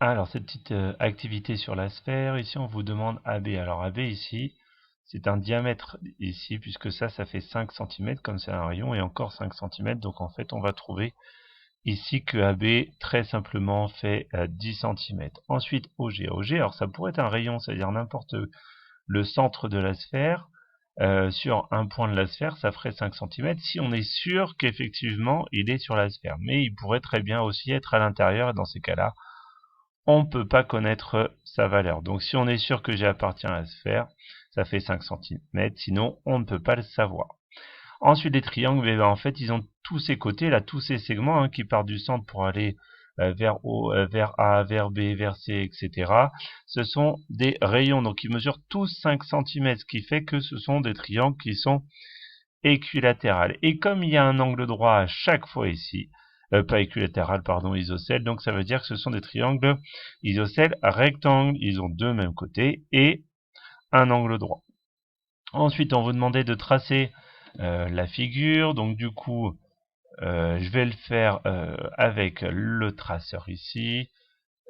Alors, cette petite activité sur la sphère, ici on vous demande AB. Alors AB ici, c'est un diamètre ici, puisque ça fait 5 cm, comme c'est un rayon, et encore 5 cm. Donc en fait, on va trouver ici que AB, très simplement, fait 10 cm. Ensuite, OG. OG, alors ça pourrait être un rayon, c'est-à-dire n'importe le centre de la sphère. Sur un point de la sphère, ça ferait 5 cm, si on est sûr qu'effectivement, il est sur la sphère. Mais il pourrait très bien aussi être à l'intérieur, et dans ces cas-là, on ne peut pas connaître sa valeur. Donc si on est sûr que G appartient à la sphère, ça fait 5 cm, sinon on ne peut pas le savoir. Ensuite, les triangles, ben, en fait, ils ont tous ces côtés, là, tous ces segments qui partent du centre pour aller vers O, vers A, vers B, vers C, etc. Ce sont des rayons, donc ils mesurent tous 5 cm, ce qui fait que ce sont des triangles qui sont équilatérales. Et comme il y a un angle droit à chaque fois ici, pas équilatéral, pardon, isocèle, donc ça veut dire que ce sont des triangles isocèles rectangles. Ils ont deux mêmes côtés et un angle droit. Ensuite, on vous demandait de tracer la figure, donc du coup, je vais le faire avec le traceur ici.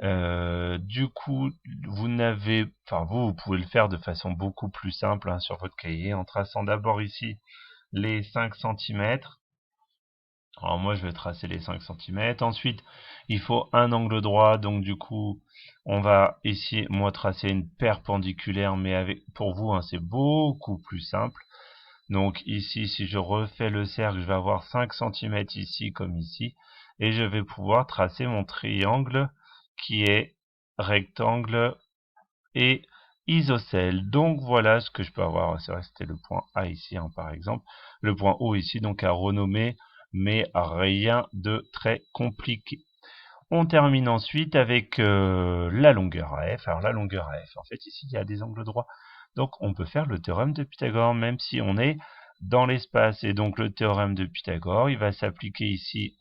Du coup, vous pouvez le faire de façon beaucoup plus simple sur votre cahier, en traçant d'abord ici les 5 cm. Alors moi, je vais tracer les 5 cm. Ensuite, il faut un angle droit, donc du coup, on va ici, moi, tracer une perpendiculaire, mais pour vous, c'est beaucoup plus simple. Donc ici, si je refais le cercle, je vais avoir 5 cm ici comme ici, et je vais pouvoir tracer mon triangle qui est rectangle et isocèle. Donc voilà ce que je peux avoir. C'est vrai que c'était le point A ici, par exemple. Le point O ici, donc à renommer, mais rien de très compliqué. On termine ensuite avec la longueur AF. Alors la longueur AF, en fait ici il y a des angles droits. Donc on peut faire le théorème de Pythagore même si on est dans l'espace. Et donc le théorème de Pythagore, il va s'appliquer ici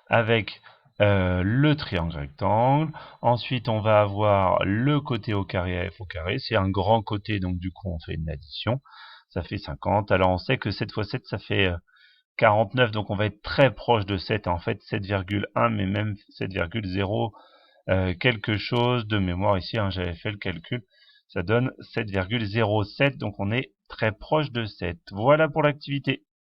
avec le triangle rectangle. Ensuite on va avoir le côté au carré AF au carré. C'est un grand côté, donc du coup on fait une addition. Ça fait 50. Alors on sait que 7 fois 7 ça fait 49, donc on va être très proche de 7, en fait 7,1, mais même 7,0 quelque chose de mémoire ici, j'avais fait le calcul, ça donne 7,07, donc on est très proche de 7. Voilà pour l'activité.